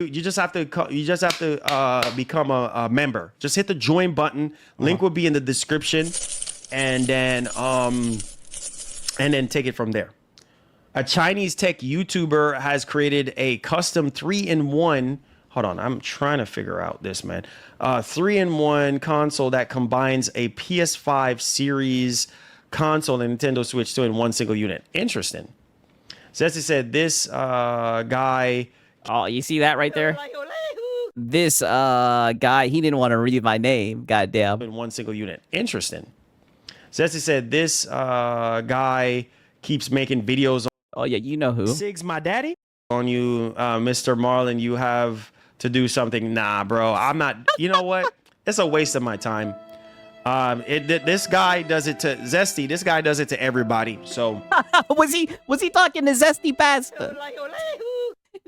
You just have to become a member. Just hit the join button. Link will be in the description, and then take it from there. A Chinese tech YouTuber has created a custom 3-in-1. Hold on, I'm trying to figure out this, man. 3-in-1 console that combines a PS5 series console and Nintendo Switch 2 in one single unit. Interesting. So as I said, this guy. Oh, you see that right there? This guy, he didn't want to read my name. Goddamn. In one single unit. Interesting. So as I said, this guy keeps making videos. Oh yeah, you know who? Sigs, my daddy. On you, Mr. Marlon, you have to do something. Nah, bro, I'm not. You know what? It's a waste of my time. This guy does it to Zesty. This guy does it to everybody. So was he talking to Zesty Pasta?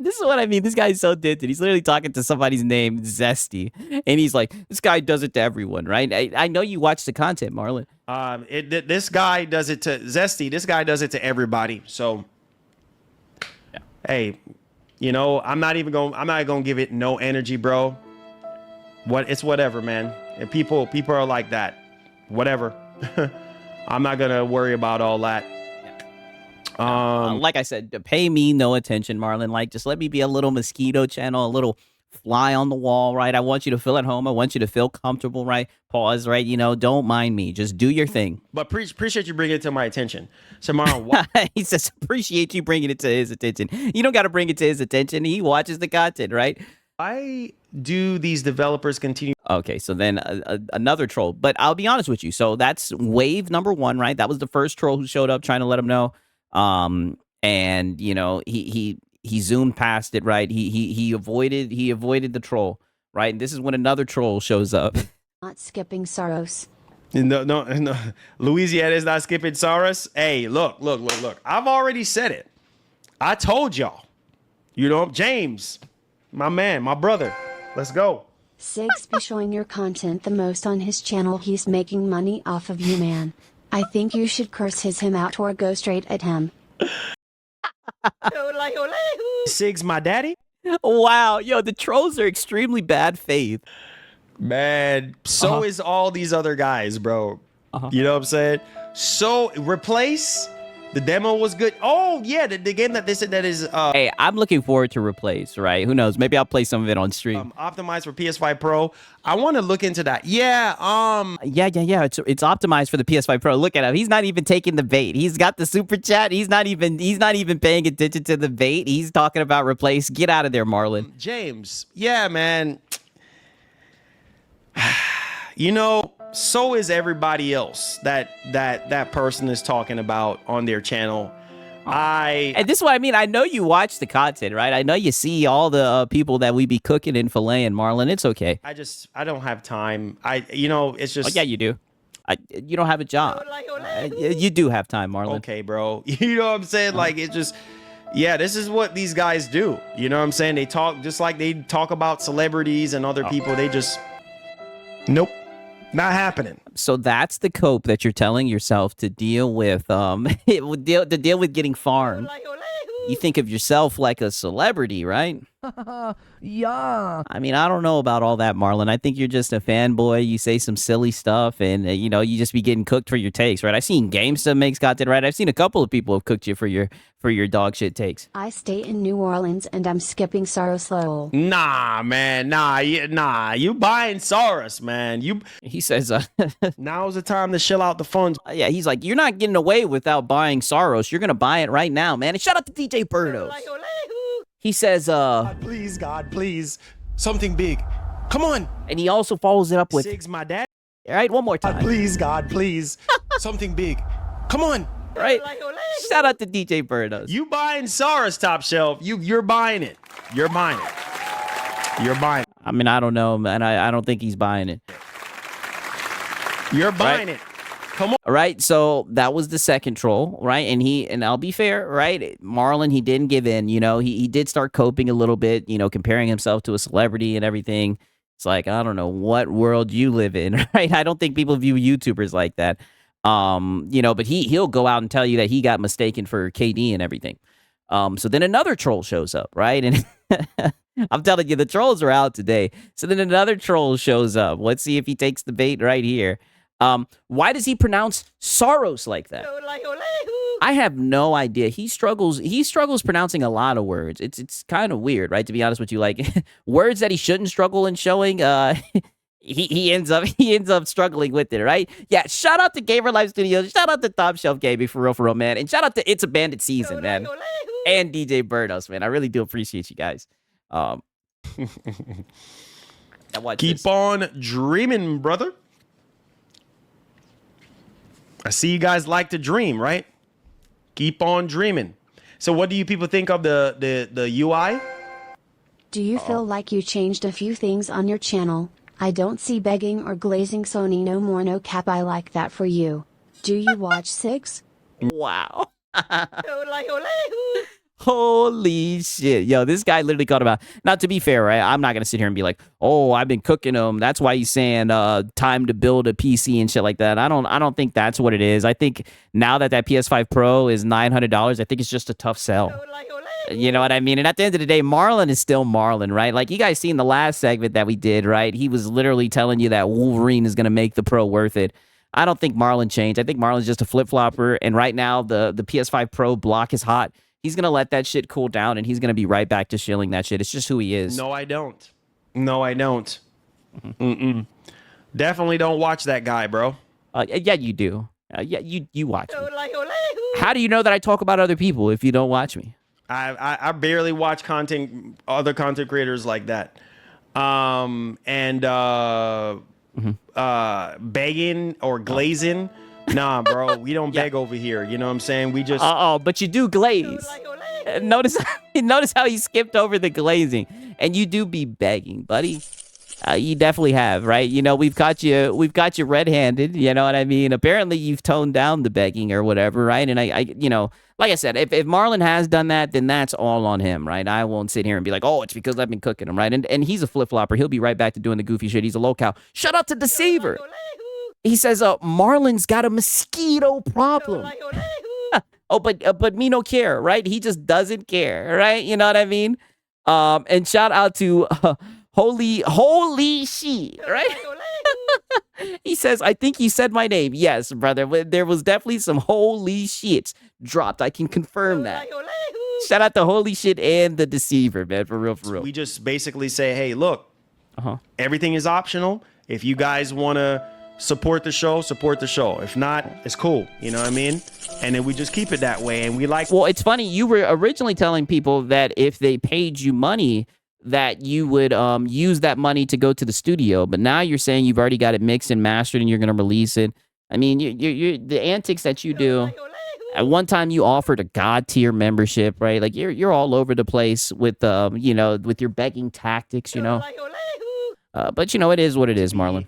This is what I mean. This guy is so dented. He's literally talking to somebody's name, Zesty, and he's like, "This guy does it to everyone, right?" I know you watch the content, Marlon. This guy does it to Zesty. This guy does it to everybody. So, yeah. Hey, you know, I'm not gonna give it no energy, bro. It's whatever, man. And people are like that. Whatever. I'm not gonna worry about all that. Like I said, pay me no attention, Marlon. Like, just let me be a little mosquito channel, a little fly on the wall, right? I want you to feel at home. I want you to feel comfortable, right? Pause, right? You know, don't mind me. Just do your thing. But appreciate you bringing it to my attention. So, Marlon, he says, appreciate you bringing it to his attention. You don't got to bring it to his attention. He watches the content, right? Why do these developers continue? Okay, so then another troll. But I'll be honest with you. So that's wave number 1, right? That was the first troll who showed up trying to let him know. And you know, he zoomed past it, right? He avoided the troll, right? And this is when another troll shows up. Not skipping Soros. No. Louisiana is not skipping Soros. Hey, look. I've already said it. I told y'all. You know, James, my man, my brother. Let's go. Sigs be showing your content the most on his channel. He's making money off of you, man. I think you should curse him out or go straight at him. Sigs, my daddy. Wow, yo, the trolls are extremely bad faith. Man, so is all these other guys, bro. You know what I'm saying? So replace. The demo was good. Oh yeah, the game that they said that is. Hey, I'm looking forward to Replace. Right? Who knows? Maybe I'll play some of it on stream. Optimized for PS5 Pro. I want to look into that. Yeah. Yeah. It's optimized for the PS5 Pro. Look at him. He's not even taking the bait. He's got the super chat. He's not even paying attention to the bait. He's talking about Replace. Get out of there, Marlon. James. Yeah, man. You know. So is everybody else that person is talking about on their channel. And this is what I mean. I know you watch the content, right? I know you see all the people that we be cooking and filleting, Marlon. It's okay. I don't have time. It's just. Oh, yeah, you do. You don't have a job. You do have time, Marlon. Okay, bro. You know what I'm saying? Like, it's just. Yeah, this is what these guys do. You know what I'm saying? They talk just like they talk about celebrities and other people. They just. Nope. Not happening. So that's the cope that you're telling yourself to deal with. To deal with getting farmed. You think of yourself like a celebrity, right? Yeah. I mean, I don't know about all that, Marlon. I think you're just a fanboy. You say some silly stuff, and you know, you just be getting cooked for your takes, right? I've seen GameStop makes content, right? I've seen a couple of people have cooked you for your dog shit takes. I stay in New Orleans, and I'm skipping Soros lol. Nah, man, nah. You buying Soros, man. He says, now's the time to shill out the funds. Yeah, he's like, you're not getting away without buying Soros. You're gonna buy it right now, man. And shout out to DJ Birdos. He says, please, God, please. Something big. Come on. And he also follows it up with, Sigs, my dad. All right, one more time. Please, God, please. Something big. Come on. Right? Shout out to DJ Birdos. You buying Soros, Top Shelf. You're buying it. You're buying it. You're buying it. I mean, I don't know, man. I don't think he's buying it. You're buying it. Come on. All right, so that was the second troll, right? And I'll be fair, right? Marlon, he didn't give in. You know, he did start coping a little bit, you know, comparing himself to a celebrity and everything. It's like, I don't know what world you live in, right? I don't think people view YouTubers like that. You know, but he'll go out and tell you that he got mistaken for KD and everything. So then another troll shows up, right? And I'm telling you, the trolls are out today. So then another troll shows up. Let's see if he takes the bait right here. Why does he pronounce Soros like that? I have no idea. He struggles pronouncing a lot of words. It's kind of weird, right? To be honest with you, like words that he shouldn't struggle in showing, he ends up struggling with it, right? Yeah, shout out to Gamer Life Studios, shout out to Top Shelf Gaming for real, man. And shout out to It's a Bandit Season, man. And DJ Burnos, man. I really do appreciate you guys. Keep on dreaming, brother. I see you guys like to dream, right? Keep on dreaming. So what do you people think of the UI? Do you feel like you changed a few things on your channel? I don't see begging or glazing Sony no more, no cap. I like that for you. Do you watch Six? Wow. Holy shit. Yo, this guy literally called about. Now, to be fair, right? I'm not going to sit here and be like, oh, I've been cooking him. That's why he's saying time to build a PC and shit like that. I don't think that's what it is. I think now that PS5 Pro is $900, I think it's just a tough sell. You know what I mean? And at the end of the day, Marlon is still Marlon, right? Like, you guys seen the last segment that we did, right? He was literally telling you that Wolverine is going to make the Pro worth it. I don't think Marlon changed. I think Marlon's just a flip-flopper. And right now, the PS5 Pro block is hot. He's going to let that shit cool down, and he's going to be right back to shilling that shit. It's just who he is. No, I don't. No, I don't. Definitely don't watch that guy, bro. Yeah, you do. Yeah, you watch me. How do you know that I talk about other people if you don't watch me? I barely watch other content creators like that. Begging or glazing. Nah, bro, we don't beg over here. You know what I'm saying? We just... but you do glaze. Notice how he skipped over the glazing. And you do be begging, buddy. You definitely have, right? You know, we've got you red-handed, you know what I mean? Apparently, you've toned down the begging or whatever, right? And I you know, like I said, if Marlon has done that, then that's all on him, right? I won't sit here and be like, oh, it's because I've been cooking him, right? And he's a flip-flopper. He'll be right back to doing the goofy shit. He's a low-cow. Shout out to Deceiver. He says, Marlon's got a mosquito problem. But me no care, right? He just doesn't care, right? You know what I mean? And shout out to holy shit, right? He says, I think you said my name. Yes, brother. There was definitely some holy shits dropped. I can confirm that. Shout out to holy shit and the Deceiver, man. For real. We just basically say, hey, look, everything is optional. If you guys want to support the show. If not, it's cool. You know what I mean? And then we just keep it that way. And we like... Well, it's funny. You were originally telling people that if they paid you money, that you would use that money to go to the studio. But now you're saying you've already got it mixed and mastered and you're going to release it. I mean, you're the antics that you do. At one time, you offered a God tier membership, right? Like you're all over the place with you know, with your begging tactics, you know. But you know, it is what it is, Marlon.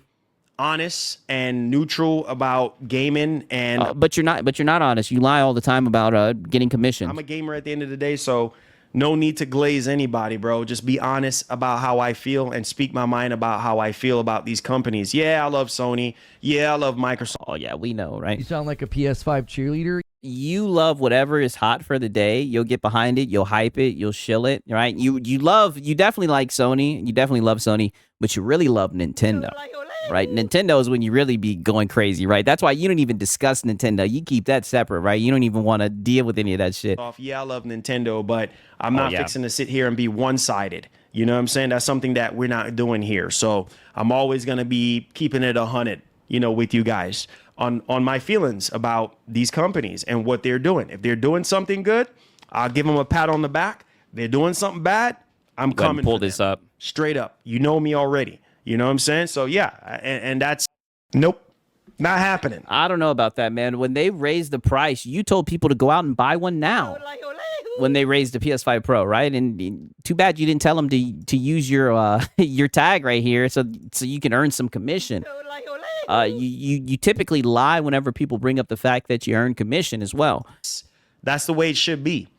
Honest and neutral about gaming, and but you're not honest. You lie all the time about getting commission. I'm a gamer at the end of the day, so no need to glaze anybody, bro. Just be honest about how I feel and speak my mind about how I feel about these companies. Yeah, I love Sony. Yeah, I love Microsoft. Oh yeah, we know, right? You sound like a PS5 cheerleader. You love whatever is hot for the day. You'll get behind it. You'll hype it. You'll shill it, right? You definitely like Sony. You definitely love Sony, but you really love Nintendo. Right? Nintendo is when you really be going crazy, right? That's why you don't even discuss Nintendo. You keep that separate, right? You don't even want to deal with any of that shit. Yeah, I love Nintendo, but I'm not fixing to sit here and be one-sided. You know what I'm saying? That's something that we're not doing here. So I'm always going to be keeping it 100, you know, with you guys on my feelings about these companies and what they're doing. If they're doing something good, I'll give them a pat on the back. If they're doing something bad, I'm coming. Pull this up. Straight up. You know me already. You know what I'm saying? So, yeah, and that's, nope, not happening. I don't know about that, man. When they raised the price, you told people to go out and buy one now. When they raised the PS5 Pro, right? And too bad you didn't tell them to use your your tag right here so you can earn some commission. You typically lie whenever people bring up the fact that you earn commission as well. That's the way it should be.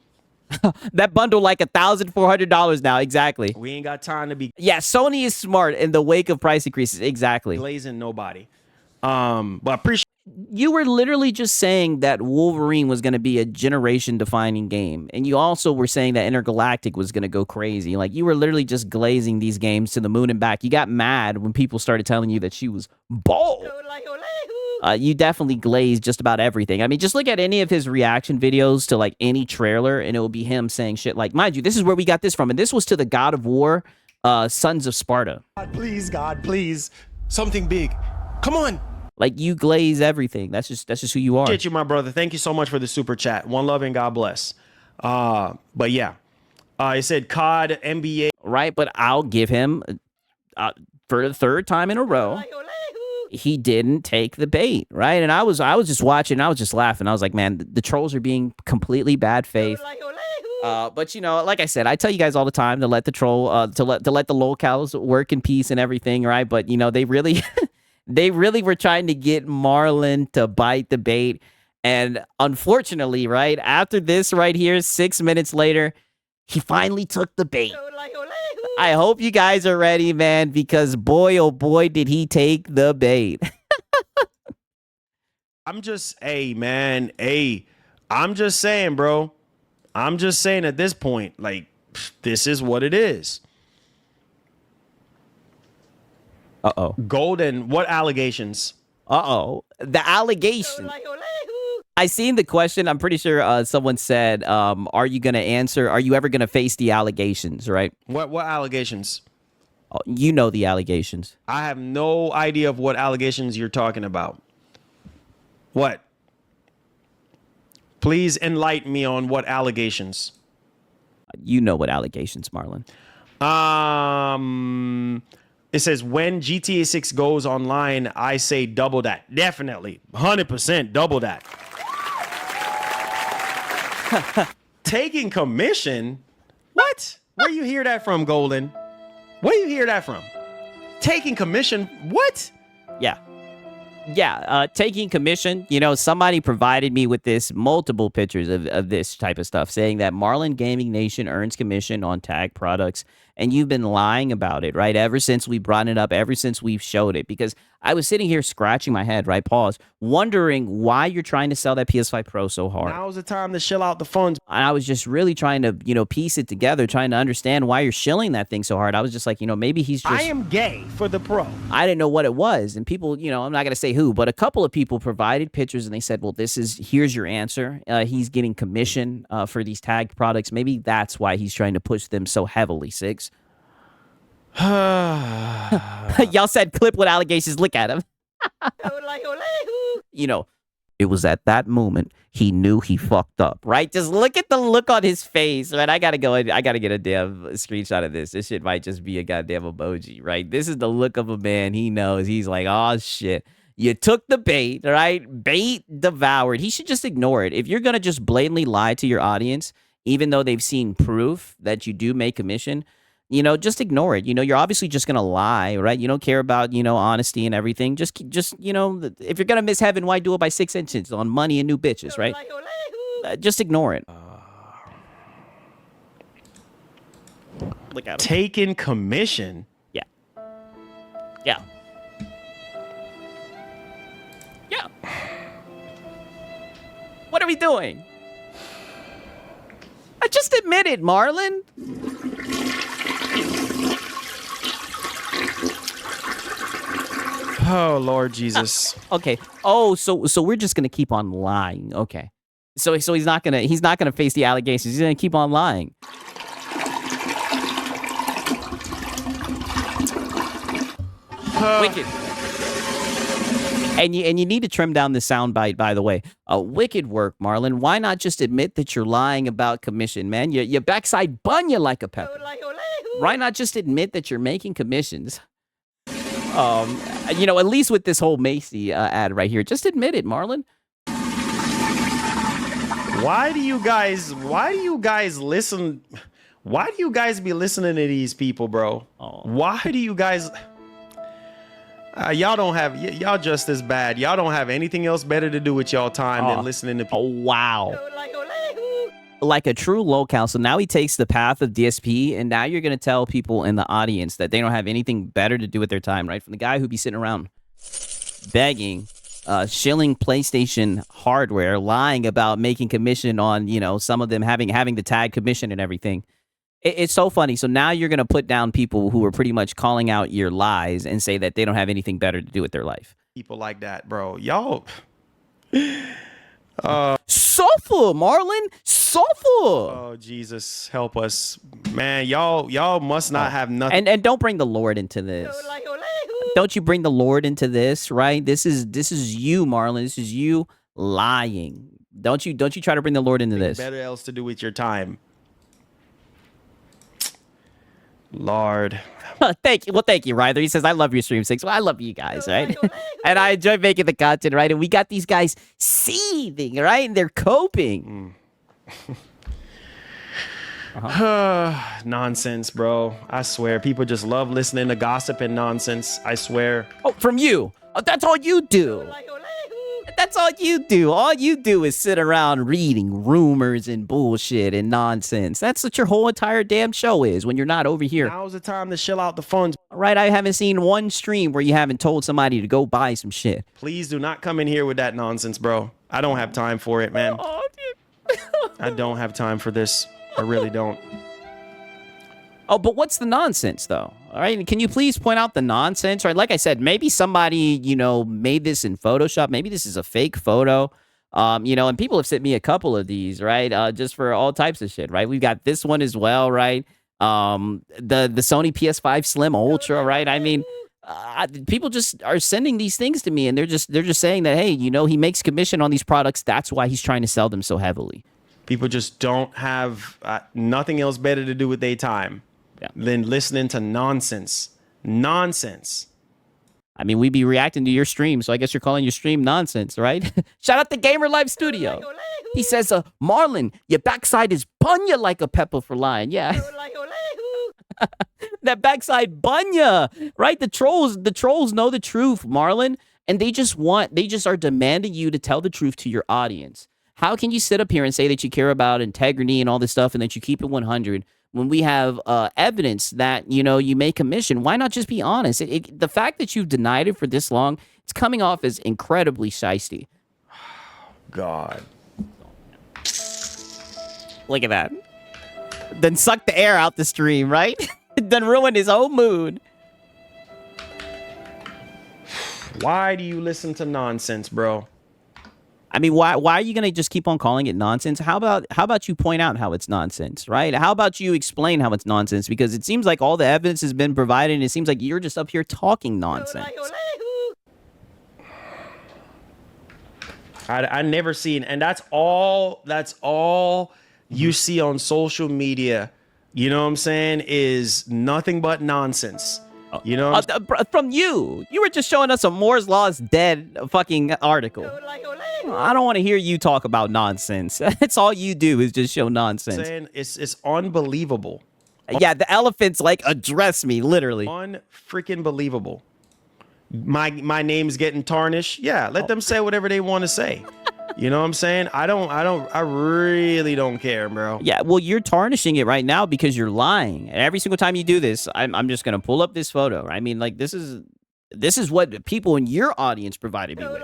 That bundle like $1,400 now. Exactly. We ain't got time to be. Yeah, Sony is smart in the wake of price increases. Exactly. Glazing nobody. But appreciate. you were literally just saying that Wolverine was going to be a generation-defining game, and you also were saying that Intergalactic was going to go crazy. Like, you were literally just glazing these games to the moon and back. You got mad when people started telling you that she was bald. You definitely glazed just about everything. I mean, just look at any of his reaction videos to, like, any trailer, and it will be him saying shit like, mind you, this is where we got this from, and this was to the God of War, Sons of Sparta. God, please. Something big. Come on. Like, you glaze everything. That's just who you are. Appreciate you, my brother. Thank you so much for the super chat. One love and God bless. But yeah, it said COD NBA. Right, but I'll give him, for the third time in a row, he didn't take the bait, right? And I was just watching, I was just laughing. I was like, man, the trolls are being completely bad faith. But you know, like I said, I tell you guys all the time to let the troll, to let the locals work in peace and everything, right? But you know, they really, they really were trying to get Marlon to bite the bait, and unfortunately, right after this, right here, 6 minutes later, he finally took the bait. I hope you guys are ready, man, because boy, oh boy, did he take the bait. I'm just, I'm just saying, bro. I'm just saying at this point, like, this is what it is. Uh-oh. Golden, what allegations? Uh-oh. The allegation. I seen the question. I'm pretty sure someone said, are you going to answer? Are you ever going to face the allegations, right? What allegations? Oh, you know the allegations. I have no idea of what allegations you're talking about. What? Please enlighten me on what allegations. You know what allegations, Marlon. It says when GTA 6 goes online, I say double that. Definitely. 100% double that. Taking commission? What? Where you hear that from, Golden? Where you hear that from? Taking commission? What? Yeah. Yeah, taking commission, you know, somebody provided me with multiple pictures of this type of stuff, saying that Marlongamingnation earns commission on tag products, and you've been lying about it, right? Ever since we brought it up, ever since we've showed it, because I was sitting here scratching my head, right? Pause, wondering why you're trying to sell that PS5 Pro so hard. Now's the time to shill out the funds. And I was just really trying to, you know, piece it together, trying to understand why you're shilling that thing so hard. I was just like, you know, maybe he's just... I am gay for the Pro. I didn't know what it was. And people, you know, I'm not going to say who, but a couple of people provided pictures and they said, well, here's your answer. He's getting commission for these tagged products. Maybe that's why he's trying to push them so heavily, Six. Y'all said clip with allegations. Look at him. You know, it was at that moment he knew he fucked up, right? Just look at the look on his face, right? I gotta go. I gotta get a damn screenshot of this. This shit might just be a goddamn emoji, right? This is the look of a man. He knows. He's like, oh shit. You took the bait, right? Bait devoured. He should just ignore it. If you're gonna just blatantly lie to your audience, even though they've seen proof that you do make commission, you know, just ignore it. You know, you're obviously just going to lie, right? You don't care about, you know, honesty and everything. Just, you know, if you're going to miss heaven, why do it by 6 inches on money and new bitches, right? Just ignore it. Look at him. Taking commission? Yeah. Yeah. Yeah. What are we doing? I just admit it, Marlon. Oh, Lord Jesus. Okay. Oh, so we're just gonna keep on lying. Okay. So he's not gonna face the allegations. He's gonna keep on lying. Wicked. And you need to trim down the soundbite, by the way. Wicked work, Marlon. Why not just admit that you're lying about commission, man? Your backside bun you like a pepper. Why not just admit that you're making commissions? You know, at least with this whole Macy ad right here, just admit it, Marlon. Why do you guys listen? Why do you guys be listening to these people, bro? Oh. Why do you guys? Y'all just as bad. Y'all don't have anything else better to do with y'all time than listening to people. Oh, wow. Like a true local. So now he takes the path of DSP, and now you're going to tell people in the audience that they don't have anything better to do with their time, right? From the guy who'd be sitting around begging shilling PlayStation hardware, lying about making commission on, you know, some of them having the tag commission and everything. It's so funny. So now you're going to put down people who are pretty much calling out your lies and say that they don't have anything better to do with their life. People like that, bro. Y'all. Suffer, Marlon. Suffer. Oh, Jesus, help us, man. Y'all must not have nothing. And don't bring the Lord into this. Don't you bring the Lord into this, right? This is you, Marlon. This is you lying. Don't you try to bring the Lord into this. Better else to do with your time. Lord. Thank you. Well, thank you, Ryder. He says, I love your stream, Six. Well, I love you guys, right? And I enjoy making the content, right? And we got these guys seething, right? And they're coping. Nonsense, bro. I swear. People just love listening to gossip and nonsense. I swear. Oh, from you. Oh, that's all you do. That's all you do. All you do is sit around reading rumors and bullshit and nonsense. That's what your whole entire damn show is when you're not over here. Now's the time to chill out the funds. Right? I haven't seen one stream where you haven't told somebody to go buy some shit. Please do not come in here with that nonsense, bro. I don't have time for it, man. I don't have time for this. I really don't. Oh, but what's the nonsense, though? All right, can you please point out the nonsense? Right, like I said, maybe somebody, you know, made this in Photoshop. Maybe this is a fake photo. You know, and people have sent me a couple of these, right? Just for all types of shit, right? We've got this one as well, right? The Sony PS5 Slim Ultra, right? I mean, people just are sending these things to me, and they're just saying that, hey, you know, he makes commission on these products. That's why he's trying to sell them so heavily. People just don't have nothing else better to do with their time than listening to nonsense. Nonsense. I mean, we be reacting to your stream, so I guess you're calling your stream nonsense, right? Shout out to Gamer Live Studio. He says, Marlon, your backside is bunya like a pepper for lying. Yeah. That backside bunya, right? The trolls know the truth, Marlon, and they just are demanding you to tell the truth to your audience. How can you sit up here and say that you care about integrity and all this stuff and that you keep it 100 when we have evidence that, you know, you make commission? Why not just be honest? The fact that you've denied it for this long, it's coming off as incredibly shiesty. God. Look at that. Then suck the air out the stream, right? Then ruin his whole mood. Why do you listen to nonsense, bro? I mean, why are you going to just keep on calling it nonsense? How about you point out how it's nonsense, right? How about you explain how it's nonsense? Because it seems like all the evidence has been provided, and it seems like you're just up here talking nonsense. I never seen, and that's all you see on social media. You know what I'm saying? Is nothing but nonsense. You know, from you were just showing us a Moore's Law is dead fucking article. I don't want to hear you talk about nonsense. That's all you do is just show nonsense. Saying it's unbelievable. Yeah, the elephants like address me literally. Unfreaking believable. My name's getting tarnished. Yeah, let them say whatever they want to say. You know what I'm saying? I really don't care, bro. Yeah, well, you're tarnishing it right now because you're lying. And every single time you do this, I'm just gonna pull up this photo. I mean, like this is what people in your audience provided me with.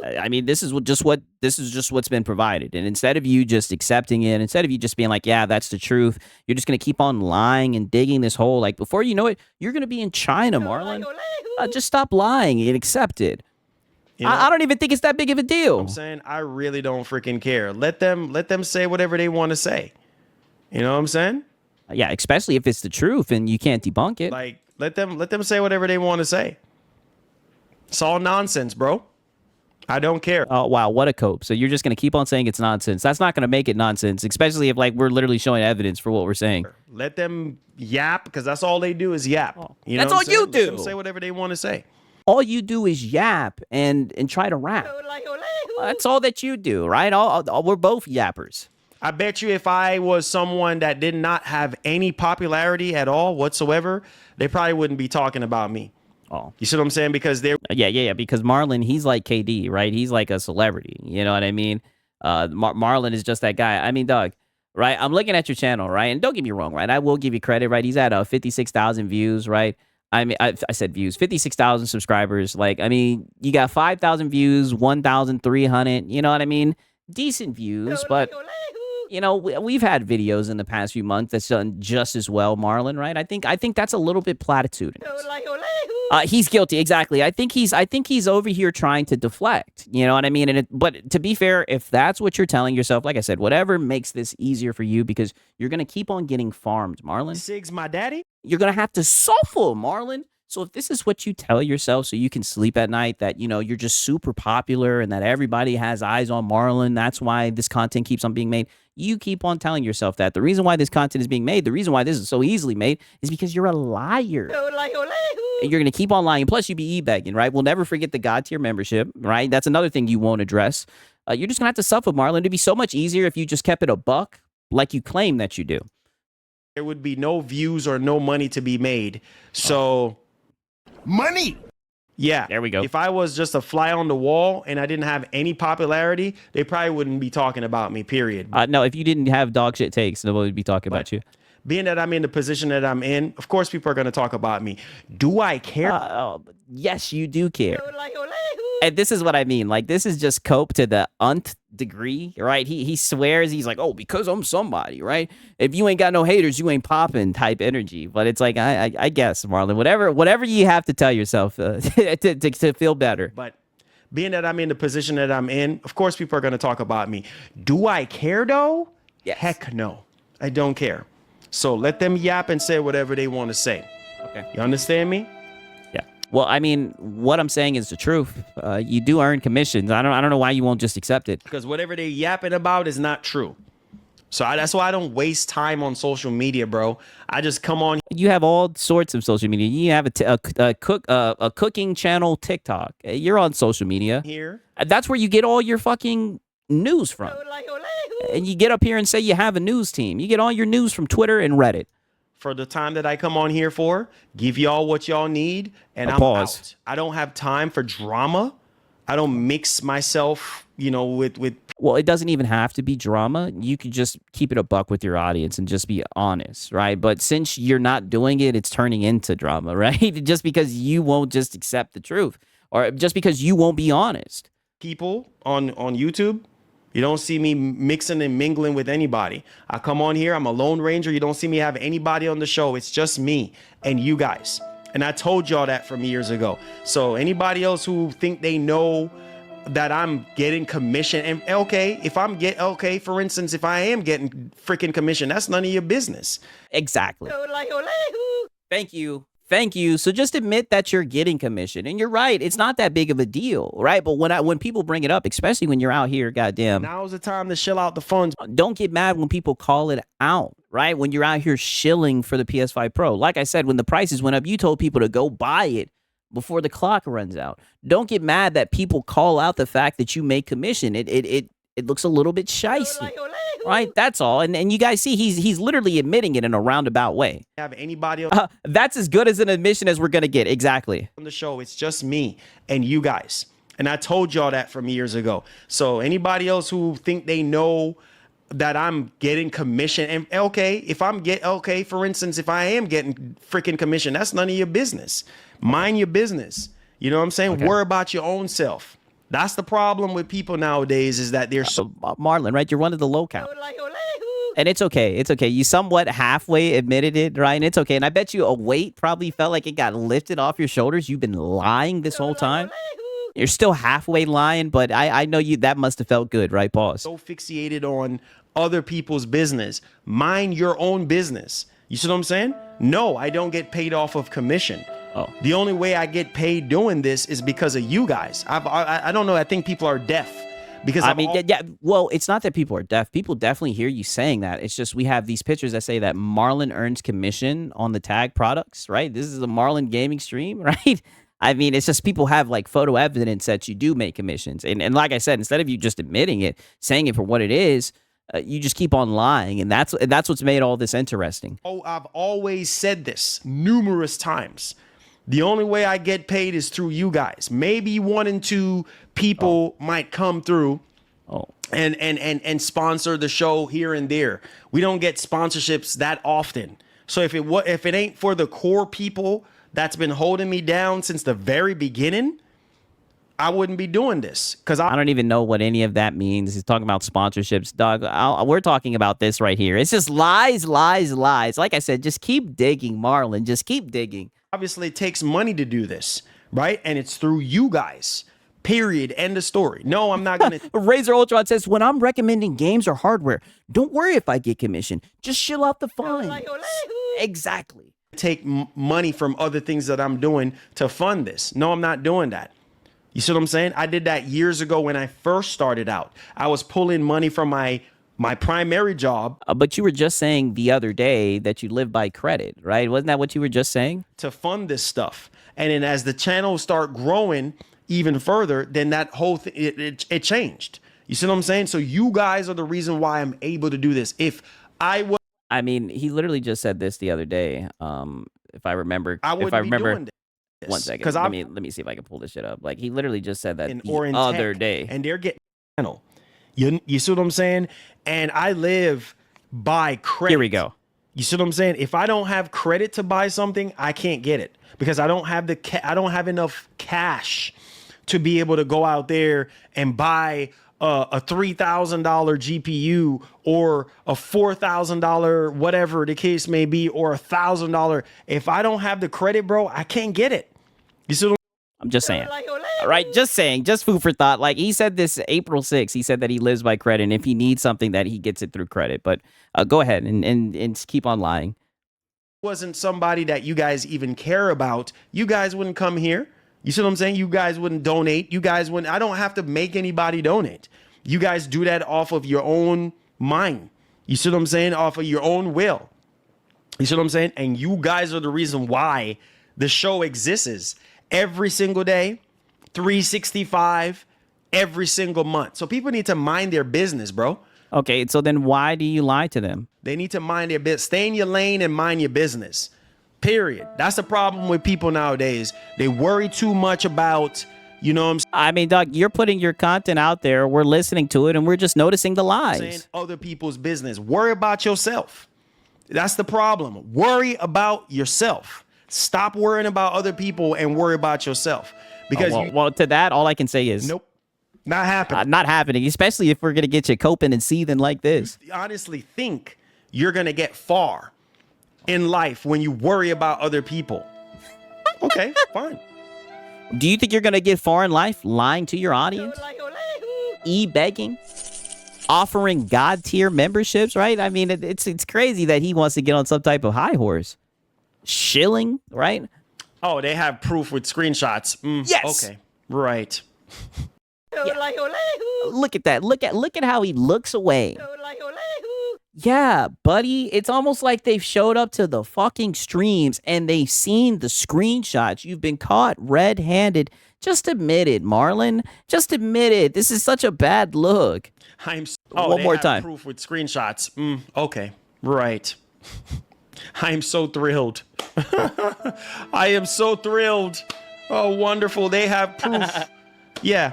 I mean, this is just what's been provided. And instead of you just accepting it, instead of you just being like, yeah, that's the truth, you're just gonna keep on lying and digging this hole. Like before you know it, you're gonna be in China, Marlon. Just stop lying and accept it. You know, I don't even think it's that big of a deal. I'm saying I really don't freaking care. Let them say whatever they want to say. You know what I'm saying? Yeah, especially if it's the truth and you can't debunk it. Like let them say whatever they want to say. It's all nonsense, bro. I don't care. Oh wow, what a cope. So you're just gonna keep on saying it's nonsense. That's not gonna make it nonsense, especially if like we're literally showing evidence for what we're saying. Let them yap because that's all they do is yap. You know that's all you do. Let them say whatever they want to say. All you do is yap and try to rap. That's all that you do, right? We're both yappers. I bet you if I was someone that did not have any popularity at all whatsoever, they probably wouldn't be talking about me. Oh, you see what I'm saying? Because they're yeah. Because Marlon, he's like KD, right? He's like a celebrity. You know what I mean? Marlon is just that guy. I mean, dog, right? I'm looking at your channel, right? And don't get me wrong, right? I will give you credit, right? He's at 56,000 views, right? I mean, I said views, 56,000 subscribers. Like, I mean, you got 5,000 views, 1,300. You know what I mean? Decent views, but you know, we've had videos in the past few months that's done just as well, Marlon. Right? I think that's a little bit platitudinous. He's guilty, exactly. I think he's over here trying to deflect. You know what I mean? But to be fair, if that's what you're telling yourself, like I said, whatever makes this easier for you, because you're gonna keep on getting farmed, Marlon. Sig's my daddy. You're gonna have to suffer, Marlon. So if this is what you tell yourself so you can sleep at night, that, you know, you're just super popular and that everybody has eyes on Marlon, that's why this content keeps on being made. You keep on telling yourself that. The reason why this content is being made, the reason why this is so easily made, is because you're a liar. And you're going to keep on lying. Plus, you be e-begging, right? We'll never forget the God tier membership, right? That's another thing you won't address. You're just going to have to suffer, Marlon. It'd be so much easier if you just kept it a buck like you claim that you do. There would be no views or no money to be made. So... Money! Yeah. There we go. If I was just a fly on the wall and I didn't have any popularity, they probably wouldn't be talking about me, period. No, if you didn't have dog shit takes, nobody would be talking about you. Being that I'm in the position that I'm in, of course people are going to talk about me. Do I care? Yes, you do care. And this is what I mean. Like, this is just cope to the nth degree, right? He swears, he's like, oh, because I'm somebody, right? If you ain't got no haters, you ain't popping type energy. But it's like, I guess, Marlon, whatever you have to tell yourself to feel better. But being that I'm in the position that I'm in, of course people are going to talk about me. Do I care, though? Yes. Heck no. I don't care. So let them yap and say whatever they want to say. Okay. You understand me? Yeah. Well, I mean, what I'm saying is the truth. You do earn commissions. I don't know why you won't just accept it. Because whatever they yapping about is not true. So that's why I don't waste time on social media, bro. I just come on. You have all sorts of social media. You have a cooking channel, TikTok. You're on social media. Here. That's where you get all your fucking news from. And you get up here and say you have a news team. You get all your news from Twitter and Reddit. For the time that I come on here for, give y'all what y'all need, and I'm Pause. out. I don't have time for drama. I don't mix myself, you know, with. Well, it doesn't even have to be drama. You could just keep it a buck with your audience and just be honest, right? But since you're not doing it, it's turning into drama, right? Just because you won't just accept the truth, or just because you won't be honest. People on YouTube. You don't see me mixing and mingling with anybody. I come on here, I'm a Lone Ranger. You don't see me have anybody on the show. It's just me and you guys. And I told y'all that from years ago. So anybody else who think they know that I'm getting commission, and okay, for instance, if I am getting freaking commission, that's none of your business. Exactly. Thank you. Thank you. So just admit that you're getting commission. And you're right. It's not that big of a deal, right? But when people bring it up, especially when you're out here, goddamn. Now's the time to shill out the funds. Don't get mad when people call it out, right? When you're out here shilling for the PS5 Pro. Like I said, when the prices went up, you told people to go buy it before the clock runs out. Don't get mad that people call out the fact that you make commission. It looks a little bit shicey. Right, that's all, and you guys see he's literally admitting it in a roundabout way. Have anybody that's as good as an admission as we're gonna get. Exactly. On the show, it's just me and you guys, and I told y'all that from years ago. So anybody else who think they know that I'm getting commission, and for instance, if I am getting freaking commission, that's none of your business. Mind your business. You know what I'm saying? Okay. Worry about your own self. That's the problem with people nowadays, is that they're so Marlon, right? You're one of the low count. And it's okay. It's okay. You somewhat halfway admitted it, right? And it's okay. And I bet you a weight probably felt like it got lifted off your shoulders. You've been lying this whole time. You're still halfway lying, but I know that must have felt good, right? Pause. so fixated on other people's business. Mind your own business. You see what I'm saying? No, I don't get paid off of commission. Oh. The only way I get paid doing this is because of you guys. I don't know. I think people are deaf. Because well, it's not that people are deaf. People definitely hear you saying that. It's just we have these pictures that say that Marlon earns commission on the tag products, right? This is a Marlon gaming stream, right? I mean, it's just people have like photo evidence that you do make commissions. And like I said, instead of you just admitting it, saying it for what it is, you just keep on lying. And that's what's made all this interesting. Oh, I've always said this numerous times. The only way I get paid is through you guys. Maybe 1 and 2 people might come through and sponsor the show here and there. We don't get sponsorships that often. So if it ain't for the core people that's been holding me down since the very beginning, I wouldn't be doing this. Because I don't even know what any of that means. He's talking about sponsorships. Dog, we're talking about this right here. It's just lies, lies, lies. Like I said, just keep digging, Marlon. Just keep digging. obviously it takes money to do this, right? And it's through you guys. Period. End of story. No, I'm not going to. Razor Ultron says, when I'm recommending games or hardware, don't worry if I get commission. Just chill out the fine. Exactly. Take money from other things that I'm doing to fund this. No, I'm not doing that. You see what I'm saying? I did that years ago when I first started out. I was pulling money from my primary job. But you were just saying the other day that you live by credit, right? Wasn't that what you were just saying? To fund this stuff. And then as the channels start growing even further, then that whole thing, it changed. You see what I'm saying? So you guys are the reason why I'm able to do this. If I was, I mean, he literally just said this the other day. If I remember, I wouldn't be doing this. 1 second. Let me see if I can pull this shit up. Like, he literally just said that the in other tech, day. and they're getting channel. You see what I'm saying? And I live by credit. Here we go. You see what I'm saying? If I don't have credit to buy something, I can't get it because I don't have I don't have enough cash to be able to go out there and buy a $3,000 GPU or a $4,000 whatever the case may be, or $1,000. If I don't have the credit, bro, I can't get it. You see what I'm just saying. All right, just saying, just food for thought. Like, he said this April 6th, he said that he lives by credit, and if he needs something, that he gets it through credit. But go ahead and keep on lying. wasn't somebody that you guys even care about, you guys wouldn't come here. You see what I'm saying? You guys wouldn't donate. You guys wouldn't. I don't have to make anybody donate. You guys do that off of your own mind. You see what I'm saying? Off of your own will. You see what I'm saying? And you guys are the reason why the show exists every single day, 365, every single month. So people need to mind their business, bro. Okay, so then why do you lie to them? They need to mind their business. Stay in your lane and mind your business. Period. That's the problem with people nowadays. They worry too much about, you know what I'm saying? I mean, Doug, you're putting your content out there. We're listening to it, and we're just noticing the lies. Other people's business. Worry about yourself. That's the problem. Worry about yourself. Stop worrying about other people and worry about yourself. Because well, to that, all I can say is nope, not happening. Not happening. Especially if we're gonna get you coping and seething like this. You honestly think you're gonna get far in life when you worry about other people? Okay, fine. Do you think you're gonna get far in life lying to your audience? E-begging? Offering God tier memberships, right? I mean, it's crazy that he wants to get on some type of high horse. Shilling, right? Oh, they have proof with screenshots. Yes. Okay. Right. Yeah. Look at that. Look at how he looks away. Yeah, buddy. It's almost like they've showed up to the fucking streams and they've seen the screenshots. You've been caught red-handed. Just admit it, Marlon. Just admit it. This is such a bad look. One more time. Proof with screenshots. Okay. Right. I'm so thrilled. I am so thrilled. Oh, wonderful. They have proof. Yeah.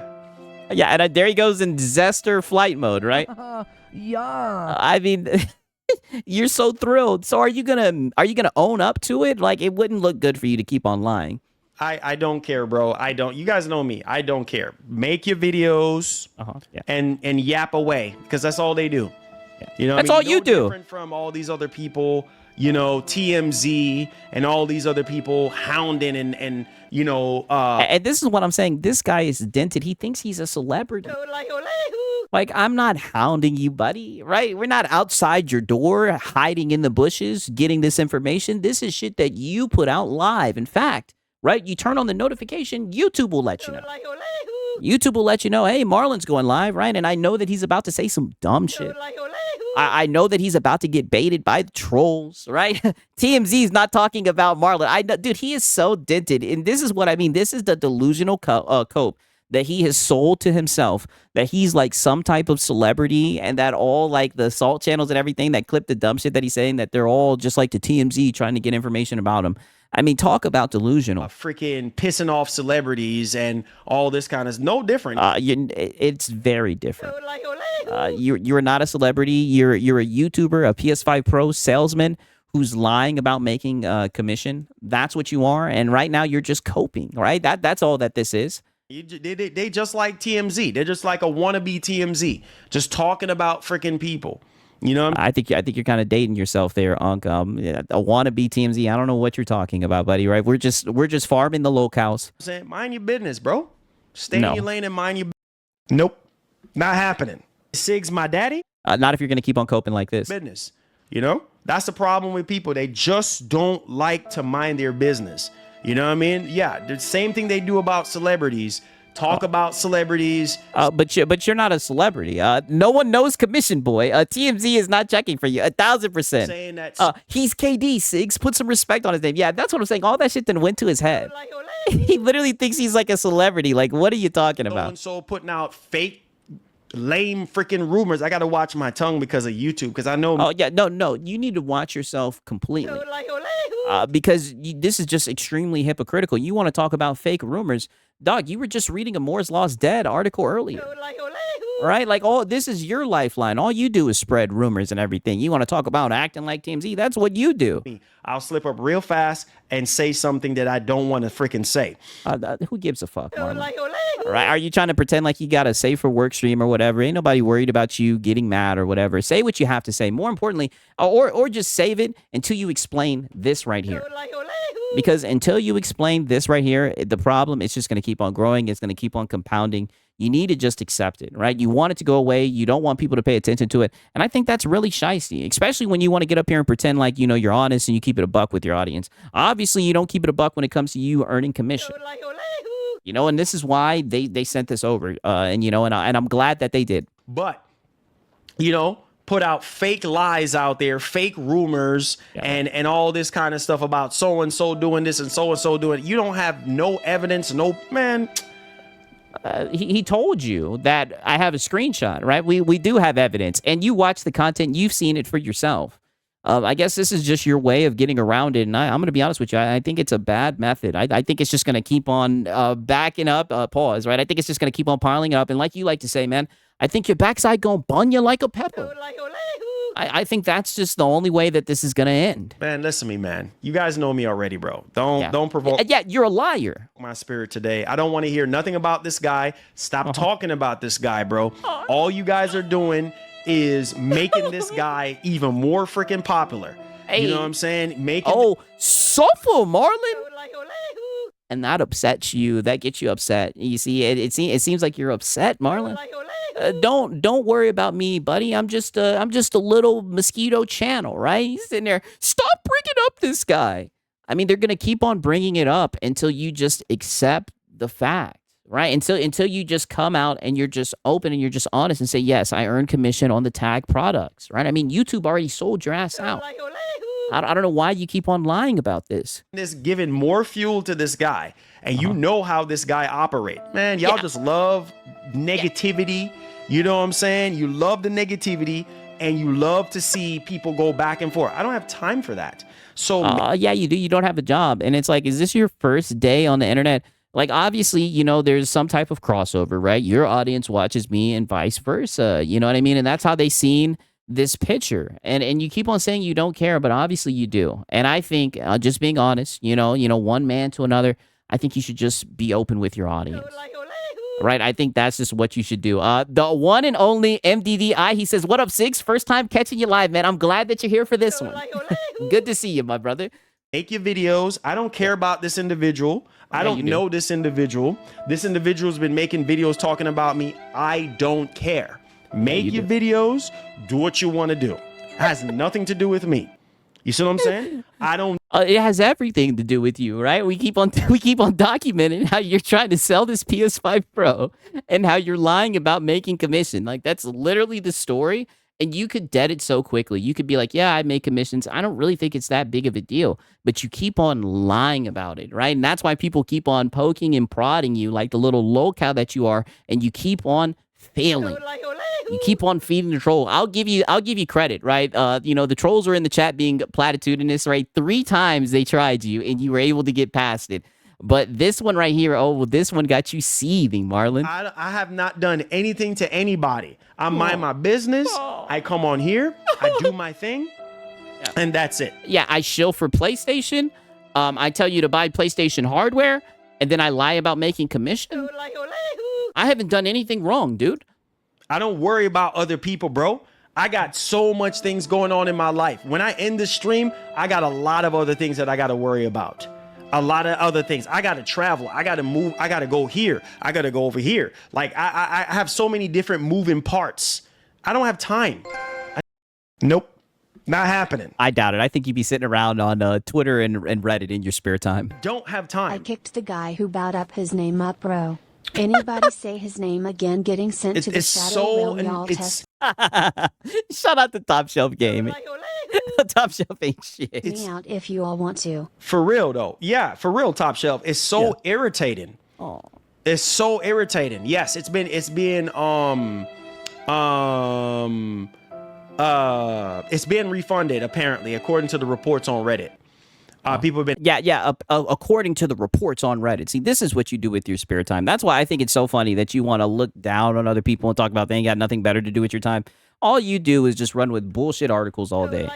Yeah, and there he goes in Zester flight mode, right? Yeah. I mean, you're so thrilled. So are you gonna own up to it? Like, it wouldn't look good for you to keep on lying. I don't care, bro. I don't. You guys know me. I don't care. Make your videos yeah. and yap away because that's all they do. Yeah. You know, that's all you do. Different from all these other people. You know, TMZ and all these other people hounding and you know. And this is what I'm saying. This guy is dented. He thinks he's a celebrity. Like, I'm not hounding you, buddy, right? We're not outside your door, hiding in the bushes, getting this information. This is shit that you put out live. In fact, right? You turn on the notification, YouTube will let you know. YouTube will let you know, hey, Marlon's going live, right? And I know that he's about to say some dumb shit. I know that he's about to get baited by the trolls, right? TMZ is not talking about Marlon. I know, dude, he is so dented. And this is what I mean. This is the delusional cope that he has sold to himself, that he's like some type of celebrity, and that all like the salt channels and everything that clip the dumb shit that he's saying, that they're all just like the TMZ trying to get information about him. I mean, talk about delusional. Freaking pissing off celebrities and all this kind of no different. It's very different. You're not a celebrity. You're a YouTuber, a PS5 Pro salesman who's lying about making commission. That's what you are. And right now you're just coping, right? That's all that this is. They just like TMZ. They're just like a wannabe TMZ, just talking about freaking people. You know, I think you're kind of dating yourself there, Unc. A wannabe TMZ. I don't know what you're talking about, buddy. Right? We're just farming the locales. saying, mind your business, bro. Stay No. in your lane and mind your. Nope, not happening. Sig's my daddy. Not if you're gonna keep on coping like this. Business. You know, that's the problem with people. They just don't like to mind their business. You know what I mean? Yeah, the same thing they do about celebrities. Talk about celebrities. But you're not a celebrity. No one knows Commission Boy. TMZ is not checking for you. 1,000%. Saying that He's KD, Sigs. Put some respect on his name. Yeah, that's what I'm saying. All that shit then went to his head. He literally thinks he's like a celebrity. Like, what are you talking so about? and so putting out fake, lame freaking rumors. I got to watch my tongue because of YouTube because I know. Oh yeah, no. You need to watch yourself completely. Because this is just extremely hypocritical. You want to talk about fake rumors. Dog, you were just reading a Moore's Law's Dead article earlier. Right? Like, this is your lifeline. All you do is spread rumors and everything. You want to talk about acting like TMZ? That's what you do. I'll slip up real fast and say something that I don't want to freaking say. Who gives a fuck, Marlon? Right? Are you trying to pretend like you got a safer work stream or whatever? Ain't nobody worried about you getting mad or whatever. Say what you have to say. More importantly, or just save it until you explain this right here. Because until you explain this right here, the problem is just going to keep on growing. It's going to keep on compounding. You need to just accept it, right? You want it to go away. You don't want people to pay attention to it. And I think that's really shysty, especially when you want to get up here and pretend like, you're honest and you keep it a buck with your audience. Obviously, you don't keep it a buck when it comes to you earning commission. And this is why they sent this over. And I'm glad that they did. But, put out fake lies out there, fake rumors, and all this kind of stuff about so-and-so doing this and so-and-so doing it. You don't have no evidence, man. He told you that I have a screenshot, right? We do have evidence, and you watch the content. You've seen it for yourself. I guess this is just your way of getting around it, and I'm going to be honest with you. I think it's a bad method. I think it's just going to keep on backing up, pause, right? I think it's just going to keep on piling up, and like you like to say, man, I think your backside going to bun you like a pepper. I think that's just the only way that this is going to end. Man, listen to me, man. You guys know me already, bro. Don't provoke. Yeah, you're a liar. My spirit today. I don't want to hear nothing about this guy. Stop talking about this guy, bro. All you guys are doing is making this guy even more freaking popular. Hey. You know what I'm saying? Suffer, Marlon. And that upsets you. That gets you upset. You see, it seems like you're upset, Marlon. Don't worry about me, buddy. I'm just a little mosquito channel, right? He's sitting there. Stop bringing up this guy. I mean, they're gonna keep on bringing it up until you just accept the fact, right? Until you just come out and you're just open and you're just honest and say, yes, I earn commission on the tag products, right? I mean, YouTube already sold your ass out. I don't know why you keep on lying about this. This giving more fuel to this guy, and you know how this guy operate. Man, y'all just love negativity. You know what I'm saying? You love the negativity, and you love to see people go back and forth. I don't have time for that. So yeah, you do. You don't have a job, and it's like, is this your first day on the internet? Like, obviously, there's some type of crossover, right? Your audience watches me and vice versa. You know what I mean? And that's how they seen this picture. And you keep on saying you don't care, but obviously you do. And I think, just being honest, one man to another, I think you should just be open with your audience. Right? I think that's just what you should do. The one and only MDDI, he says, what up, Sigs? First time catching you live, man. I'm glad that you're here for this one. Good to see you, my brother. Make your videos. I don't care about this individual. I don't know this individual. This individual's been making videos talking about me. I don't care. Make your videos. Do what you want to do. It has nothing to do with me. You see what I'm saying? I don't. It has everything to do with you, right? We keep on documenting how you're trying to sell this PS5 Pro and how you're lying about making commission. Like, that's literally the story. And you could dead it so quickly. You could be like, yeah, I make commissions. I don't really think it's that big of a deal. But you keep on lying about it, right? And that's why people keep on poking and prodding you like the little lolcow that you are. And you keep on failing. You keep on feeding the troll. I'll give you credit, right? The trolls were in the chat being platitudinous, right? 3 times they tried you and you were able to get past it. But this one right here, this one got you seething, Marlon. I have not done anything to anybody. I mind my business. I come on here. I do my thing. And that's it. Yeah, I shill for PlayStation. I tell you to buy PlayStation hardware, and then I lie about making commission. I haven't done anything wrong, dude. I don't worry about other people, bro. I got so much things going on in my life. When I end the stream, I got a lot of other things that I got to worry about. A lot of other things. I got to travel. I got to move. I got to go here. I got to go over here. Like, I have so many different moving parts. I don't have time. Nope. Not happening. I doubt it. I think you'd be sitting around on Twitter and Reddit in your spare time. Don't have time. I kicked the guy who bowed up his name up, bro. Anybody say his name again, getting sent to the Shadow Realm, y'all test Shout out to Top Shelf Gaming. Top Shelf ain't shit. me out if you all want to. For real, though. Yeah, for real, Top Shelf. It's so irritating. Oh. It's so irritating. Yes, it's been it's being refunded, apparently, according to the reports on Reddit. People have been... Yeah. According to the reports on Reddit. See, this is what you do with your spare time. That's why I think it's so funny that you want to look down on other people and talk about they ain't got nothing better to do with your time. All you do is just run with bullshit articles all day.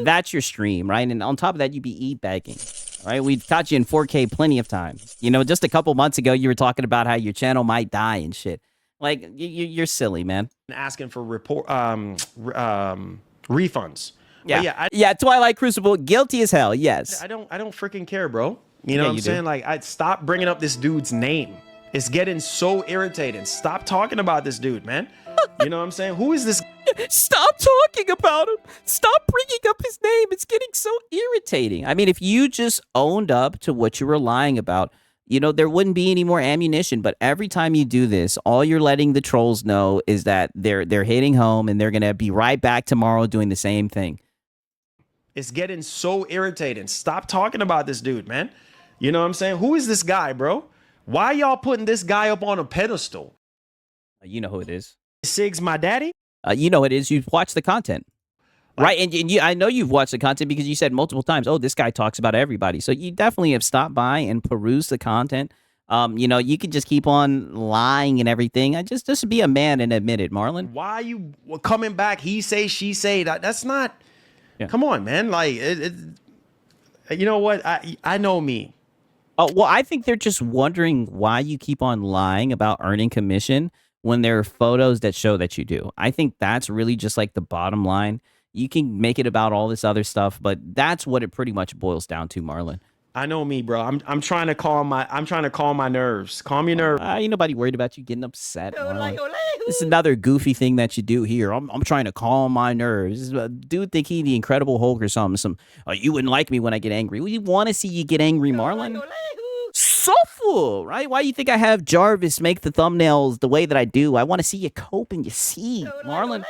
That's your stream, right? And on top of that, you be e-bagging, right? We've caught you in 4K plenty of times. You know, just a couple months ago, you were talking about how your channel might die and shit. Like, you're silly, man. asking for refunds. Yeah. But yeah, Twilight Crucible, guilty as hell, yes. I don't freaking care, bro. You know what I'm saying? Like, I stop bringing up this dude's name. It's getting so irritating. Stop talking about this dude, man. You know what I'm saying? Who is this? Stop talking about him. Stop bringing up his name. It's getting so irritating. I mean, if you just owned up to what you were lying about, you know, there wouldn't be any more ammunition. But every time you do this, all you're letting the trolls know is that they're hitting home and they're going to be right back tomorrow doing the same thing. It's getting so irritating. Stop talking about this dude, man. You know what I'm saying? Who is this guy, bro? Why y'all putting this guy up on a pedestal? You know who it is. Sig's my daddy? You know it is. You've watched the content. Right, and I know you've watched the content because you said multiple times, oh, this guy talks about everybody. So you definitely have stopped by and perused the content. You know, you can just keep on lying and everything. Just be a man and admit it, Marlon. Why are you coming back? He say, she say. That's not... Yeah. Come on, man. Like, you know what? I know me. Oh, well, I think they're just wondering why you keep on lying about earning commission when there are photos that show that you do. I think that's really just like the bottom line. You can make it about all this other stuff, but that's what it pretty much boils down to, Marlon. I know me, bro. I'm trying to calm my nerves. Calm your nerves. Ain't nobody worried about you getting upset, Marlon. This is another goofy thing that you do here. I'm trying to calm my nerves. Dude think he the Incredible Hulk or something. You wouldn't like me when I get angry. We want to see you get angry, Marlon. Suffer, right? Why do you think I have Jarvis make the thumbnails the way that I do? I want to see you cope and you see, Marlon.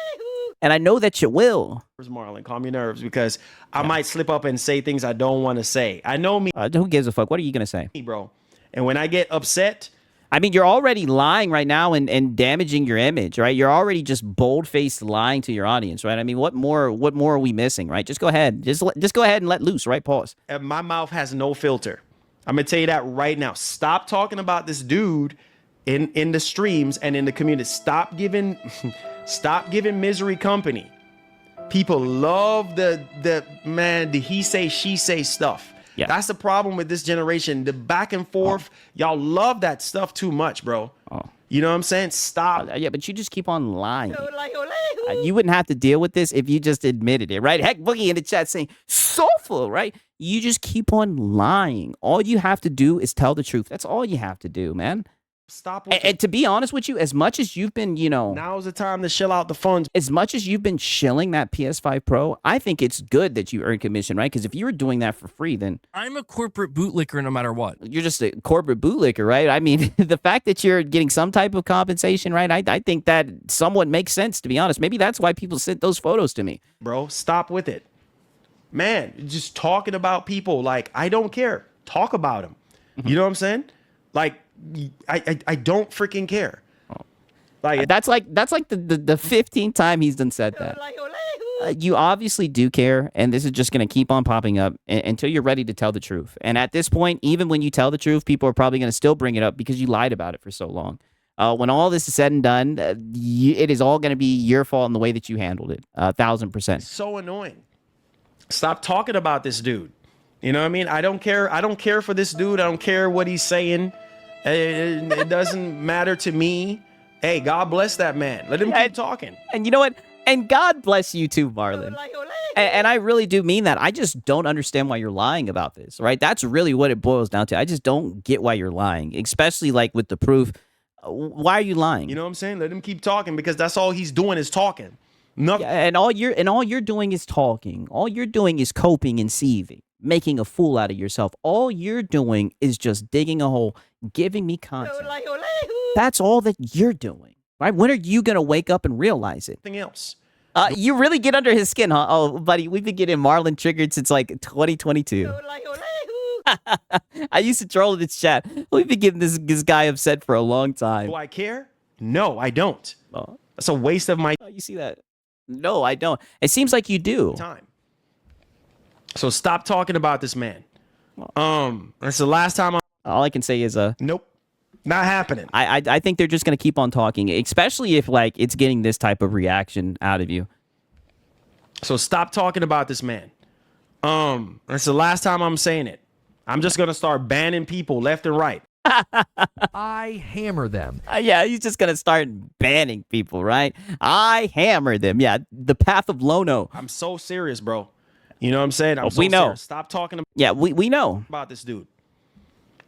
And I know that you will. Where's Marlon? Calm your nerves because I might slip up and say things I don't want to say. I know me, Who gives a fuck? What are you going to say? bro. And when I get upset... I mean, you're already lying right now and damaging your image, right? You're already just bold-faced lying to your audience, right? I mean, what more are we missing, right? Just go ahead. Just go ahead and let loose, right? Pause. My mouth has no filter. I'm going to tell you that right now. Stop talking about this dude in the streams and in the community. Stop giving Misery company. People love the he say, she say stuff. Yeah. That's the problem with this generation. The back and forth, y'all love that stuff too much, bro. Oh. You know what I'm saying? Stop. Yeah, but you just keep on lying. You wouldn't have to deal with this if you just admitted it, right? Heck, Boogie in the chat saying, soulful, right? You just keep on lying. All you have to do is tell the truth. That's all you have to do, man. Stop. And to be honest with you, as much as you've been, now's the time to shill out the funds. As much as you've been shilling that PS5 Pro, I think it's good that you earn commission, right? Because if you were doing that for free, then I'm a corporate bootlicker no matter what. You're just a corporate bootlicker, right? I mean, the fact that you're getting some type of compensation, right? I think that somewhat makes sense, to be honest. Maybe that's why people sent those photos to me. Bro, stop with it. Man, just talking about people, like, I don't care. Talk about them. You know what I'm saying? Like, I don't freaking care. Like that's like the 15th time he's done said that. You obviously do care, and this is just going to keep on popping up until you're ready to tell the truth. And at this point, even when you tell the truth, people are probably going to still bring it up because you lied about it for so long. When all this is said and done, it is all going to be your fault in the way that you handled it. 1,000%. so annoying. Stop talking about this dude. You know what I mean? I don't care. I don't care for this dude. I don't care what he's saying. It doesn't matter to me. Hey, God bless that man. Let him keep talking. And you know what? And God bless you too, Marlon. And I really do mean that. I just don't understand why you're lying about this, right? That's really what it boils down to. I just don't get why you're lying, especially like with the proof. Why are you lying? You know what I'm saying? Let him keep talking because that's all he's doing is talking. Nothing. Yeah, and all you're doing is talking. All you're doing is coping and seething, making a fool out of yourself. All you're doing is just digging a hole, giving me content. That's all that you're doing, right? When are you gonna wake up and realize it? Nothing else. You really get under his skin, huh? Oh, buddy, we've been getting Marlon triggered since like 2022. I used to troll in this chat. We've been getting this guy upset for a long time. Do I care? No, I don't. Oh, That's a waste of my you see that? No, I don't. It seems like you do. time. So stop talking about this man. That's the last time All I can say is nope. Not happening. I think they're just gonna keep on talking, especially if like it's getting this type of reaction out of you. So stop talking about this man. That's the last time I'm saying it. I'm just gonna start banning people left and right. I hammer them. Yeah, he's just gonna start banning people, right? I hammer them. Yeah, the path of Lono. I'm so serious, bro. You know what I'm saying? I'm we know. serious. Stop talking Yeah, we know. about this dude.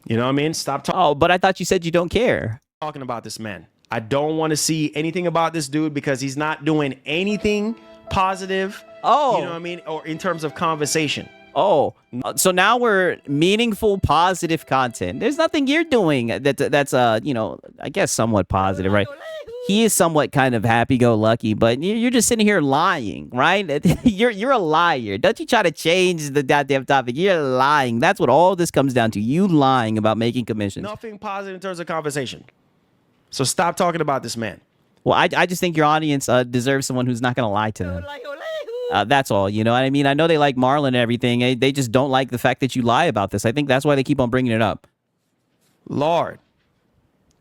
You know what I mean? Stop Oh, but I thought you said you don't care. talking about this man. I don't want to see anything about this dude because he's not doing anything positive. Oh. You know what I mean? Or in terms of conversation. Oh, so now we're meaningful, positive content. There's nothing you're doing that's you know, I guess somewhat positive, right? He is somewhat kind of happy-go-lucky, but you're just sitting here lying, right? You're a liar. Don't you try to change the goddamn topic. You're lying. That's what all this comes down to. You lying about making commissions. Nothing positive in terms of conversation. So stop talking about this man. Well, I just think your audience deserves someone who's not going to lie to them. That's all. You know what I mean? I know they like Marlon and everything. They just don't like the fact that you lie about this. I think that's why they keep on bringing it up. Lord,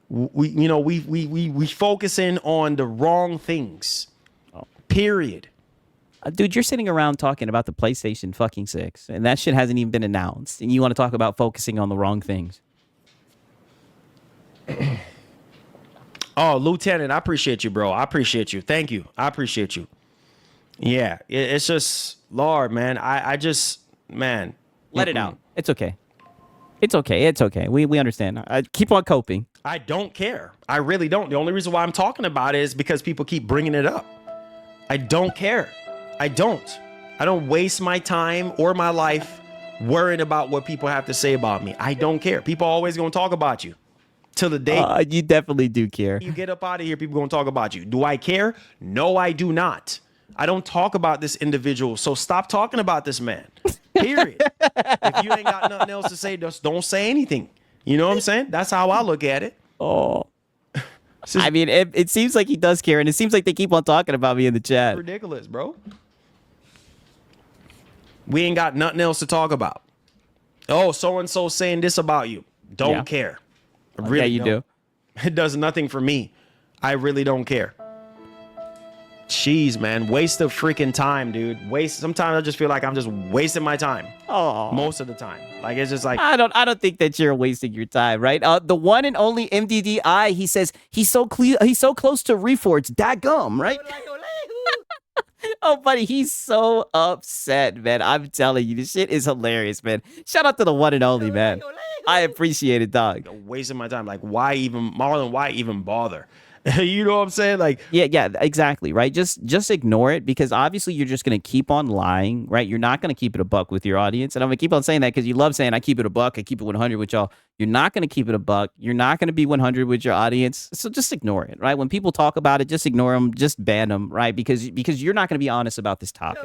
we focusing on the wrong things. Period. Dude, you're sitting around talking about the PlayStation fucking 6, and that shit hasn't even been announced, and you want to talk about focusing on the wrong things. Oh, Lieutenant, I appreciate you, bro. I appreciate you. Thank you. I appreciate you. Yeah, it's just, Lord, man. I just, man. Let it out. It's okay. It's okay. It's okay. We understand. Keep on coping. I don't care. I really don't. The only reason why I'm talking about it is because people keep bringing it up. I don't care. I don't. I don't waste my time or my life worrying about what people have to say about me. I don't care. People always going to talk about you till the day You definitely do care. you get up out of here. People going to talk about you. Do I care? No, I do not. I don't talk about this individual. So stop talking about this man. Period. If you ain't got nothing else to say, just don't say anything. You know what I'm saying? That's how I look at it. Oh. I mean, it seems like he does care, and it seems like they keep on talking about me in the chat. Ridiculous, bro. We ain't got nothing else to talk about. Oh, so-and-so saying this about you. Don't care. Really Yeah, you do. It does nothing for me. I really don't care. Jeez, man. Waste of freaking time, dude. Sometimes I just feel like I'm just wasting my time. Oh. Most of the time. Like, it's just like, I don't think that you're wasting your time, right? The one and only MDDI, he says he's so close to Reforged. Dadgum, right? Oh, buddy, he's so upset, man. I'm telling you, this shit is hilarious, man. Shout out to the one and only, man. I appreciate it, dog. wasting my time. Like, why even, Marlon, why even bother? You know what I'm saying? Like, Yeah, exactly, right? Just ignore it, because obviously you're just going to keep on lying, right? You're not going to keep it a buck with your audience. And I'm going to keep on saying that because you love saying I keep it a buck, I keep it 100 with y'all. You're not going to keep it a buck. You're not going to be 100 with your audience. So just ignore it, right? When people talk about it, just ignore them, just ban them, right? Because you're not going to be honest about this topic.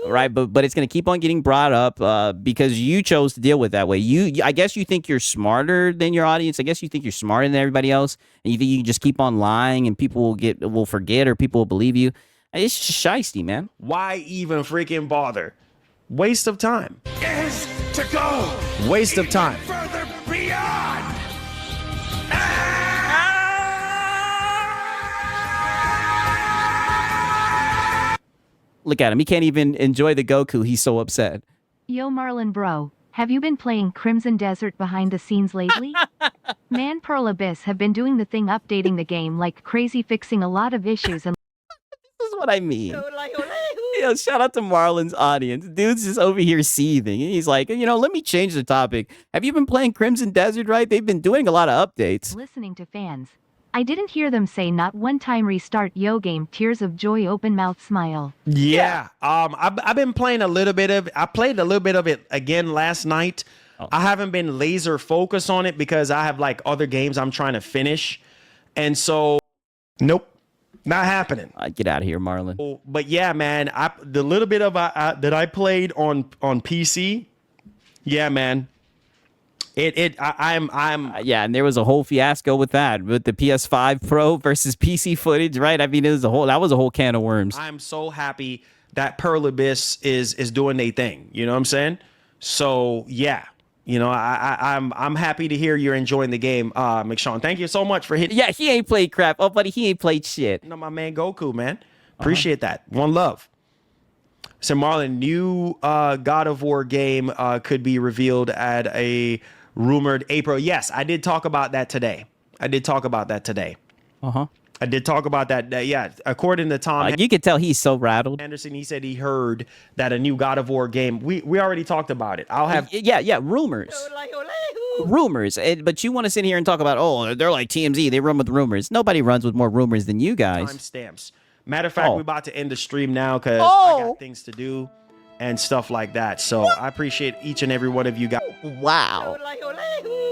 Right, but it's going to keep on getting brought up because you chose to deal with it that way. I guess you think you're smarter than your audience. I guess you think you're smarter than everybody else, and you think you can just keep on lying and people will forget or people will believe you. It's just shiesty, man. why even freaking bother? Waste of time. Is to go Waste of time. further beyond. Look at him. He can't even enjoy the Goku. He's so upset. Yo Marlon bro, have you been playing Crimson Desert behind the scenes lately? Man Pearl Abyss have been doing the thing updating the game like crazy, fixing a lot of issues and This is what I mean. Yo, shout out to Marlon's audience. Dude's just over here seething. He's like, let me change the topic. Have you been playing Crimson Desert, right? They've been doing a lot of updates. listening to fans. I didn't hear them say not one time restart yo game, tears of joy, open mouth smile. Yeah. I've been playing a little bit of. I played a little bit of it again last night. I haven't been laser focused on it because I have like other games I'm trying to finish, and so nope, not happening. Get out of here, Marlon. Oh, but yeah, man, the little bit of that I played on PC, yeah, man. I'm Yeah, and there was a whole fiasco with that, with the PS5 Pro versus PC footage, right? I mean, that was a whole can of worms. I'm so happy that Pearl Abyss is doing their thing. You know what I'm saying? So yeah, I'm happy to hear you're enjoying the game, McShawn. Thank you so much for hitting. Yeah, he ain't played crap. Oh, buddy, he ain't played shit. No, my man Goku, man. Appreciate that. One love. So Marlon, new God of War game could be revealed at a rumored April. Yes, I did talk about that today. I did talk about that. Yeah, according to Tom You can tell he's so rattled. Anderson, he said he heard that a new God of War game. We already talked about it. I'll have Yeah, rumors. Rumors. But you want to sit here and talk about, oh, they're like TMZ. They run with rumors. Nobody runs with more rumors than you guys. timestamps. Matter of fact, we're about to end the stream now because I got things to do and stuff like that. So I appreciate each and every one of you guys. Wow.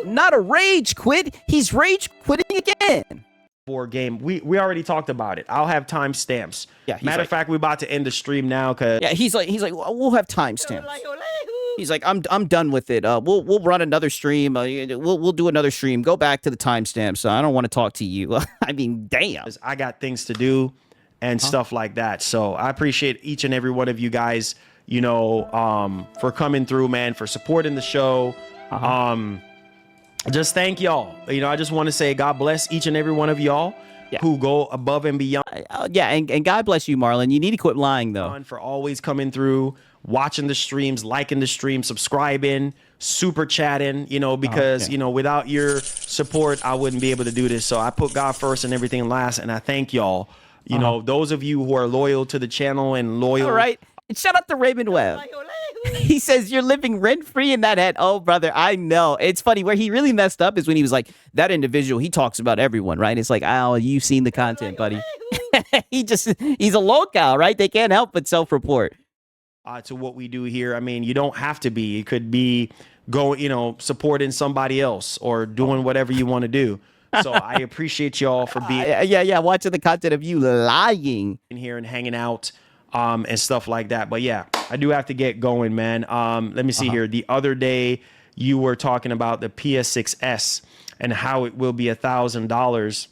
Not a rage quit. He's rage quitting again. War game. We already talked about it. I'll have timestamps. Yeah. Matter of fact, we're about to end the stream now because he's like, we'll have timestamps. He's like, I'm done with it. We'll run another stream. We'll do another stream. Go back to the timestamps. I don't want to talk to you. I mean, damn. I got things to do and stuff like that. So I appreciate each and every one of you guys, for coming through, man, for supporting the show. Just thank y'all. I just want to say God bless each and every one of y'all who go above and beyond. And God bless you, Marlon. You need to quit lying, though. For always coming through, watching the streams, liking the stream, subscribing, super chatting, because, without your support, I wouldn't be able to do this. So I put God first and everything last, and I thank y'all. Those of you who are loyal to the channel and loyal. All right. And shout out to Raymond Webb. He says you're living rent-free in that head. Oh, brother, I know. It's funny. Where he really messed up is when he was like, that individual, he talks about everyone, right? It's like, oh, you've seen the content, buddy. He's a local, right? They can't help but self-report. To what we do here. I mean, you don't have to be. It could be supporting somebody else or doing whatever you want to do. So I appreciate y'all for being watching the content of you lying in here and hanging out and stuff like that. But yeah, I do have to get going, man. Let me see here. The other day you were talking about the PS6S and how it will be $1,000.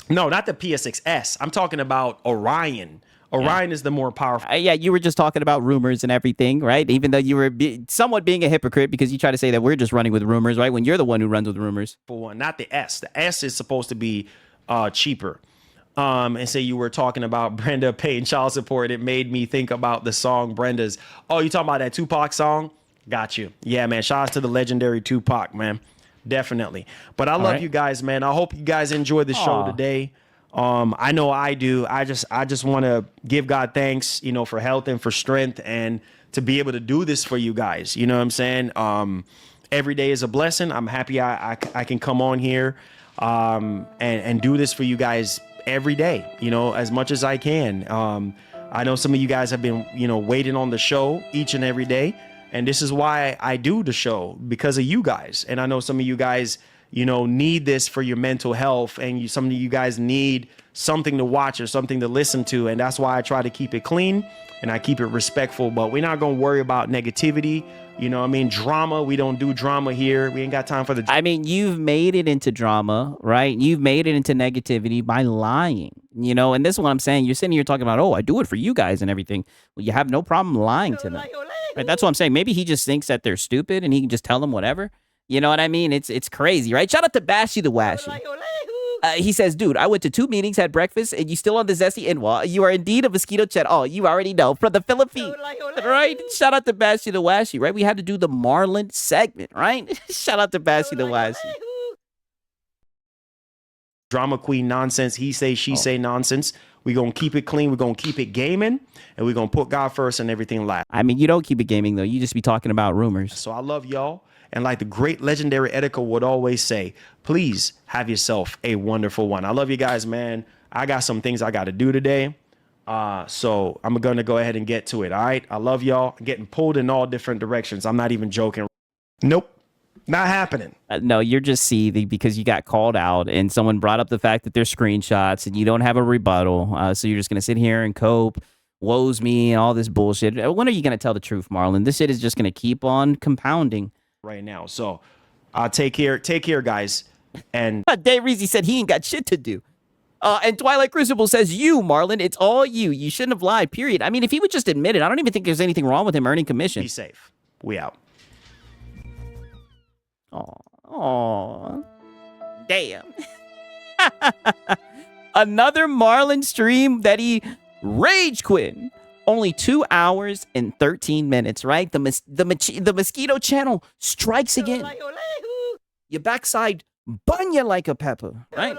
No, not the PS6S. I'm talking about Orion. Orion is the more powerful. You were just talking about rumors and everything, right? Even though you were somewhat being a hypocrite because you try to say that we're just running with rumors, right? When you're the one who runs with rumors. For one, not the S. The S is supposed to be cheaper. And say you were talking about Brenda paying child support. It made me think about the song Brenda's. Oh, you talking about that Tupac song? Got you. Yeah, man. Shout out to the legendary Tupac, man. Definitely. But I love you guys, man. I hope you guys enjoyed the show today. I know I do. I just want to give God thanks, for health and for strength and to be able to do this for you guys. You know what I'm saying? Every day is a blessing. I'm happy I can come on here and do this for you guys every day, as much as I can. I know some of you guys have been, waiting on the show each and every day. And this is why I do the show, because of you guys. And I know some of you guys, need this for your mental health, and some of you guys need something to watch or something to listen to. And that's why I try to keep it clean and I keep it respectful, but we're not going to worry about negativity. Drama. We don't do drama here. We ain't got time for the. I mean, you've made it into drama, right? You've made it into negativity by lying, and this is what I'm saying. You're sitting here talking about, oh, I do it for you guys and everything. Well, you have no problem lying to them. Right? That's what I'm saying. Maybe he just thinks that they're stupid and he can just tell them whatever. You know what I mean? It's crazy, right? Shout out to Bashy the Washy. He says, dude, I went to 2 meetings, had breakfast, and you still on the zesty inwa. You are indeed a mosquito chat. Oh, you already know. From the Philippines. Right? Shout out to Bashi the Washi, right? We had to do the Marlon segment, right? Shout out to Bashi the Washi. Drama queen nonsense, he say, she say nonsense. We're going to keep it clean. We're going to keep it gaming. And we're going to put God first and everything last. I mean, you don't keep it gaming, though. You just be talking about rumors. So I love y'all. And like the great legendary Etika would always say, please have yourself a wonderful one. I love you guys, man. I got some things I got to do today. So I'm going to go ahead and get to it. All right. I love y'all. I'm getting pulled in all different directions. I'm not even joking. Nope. Not happening. No, you're just seething because you got called out and someone brought up the fact that there's screenshots and you don't have a rebuttal. So you're just going to sit here and cope, woes me, and all this bullshit. When are you going to tell the truth, Marlon? This shit is just going to keep on compounding. Right now. So take care, guys. And Dave Reezy said he ain't got shit to do. And Twilight Crucible says, you, Marlon, it's all you. You shouldn't have lied, period. I mean, if he would just admit it, I don't even think there's anything wrong with him earning commission. be safe. We out. Oh, damn. Another Marlon stream that he rage quit. Only 2 hours and 13 minutes, right? The mosquito channel strikes again. Your backside bun you like a pepper, right?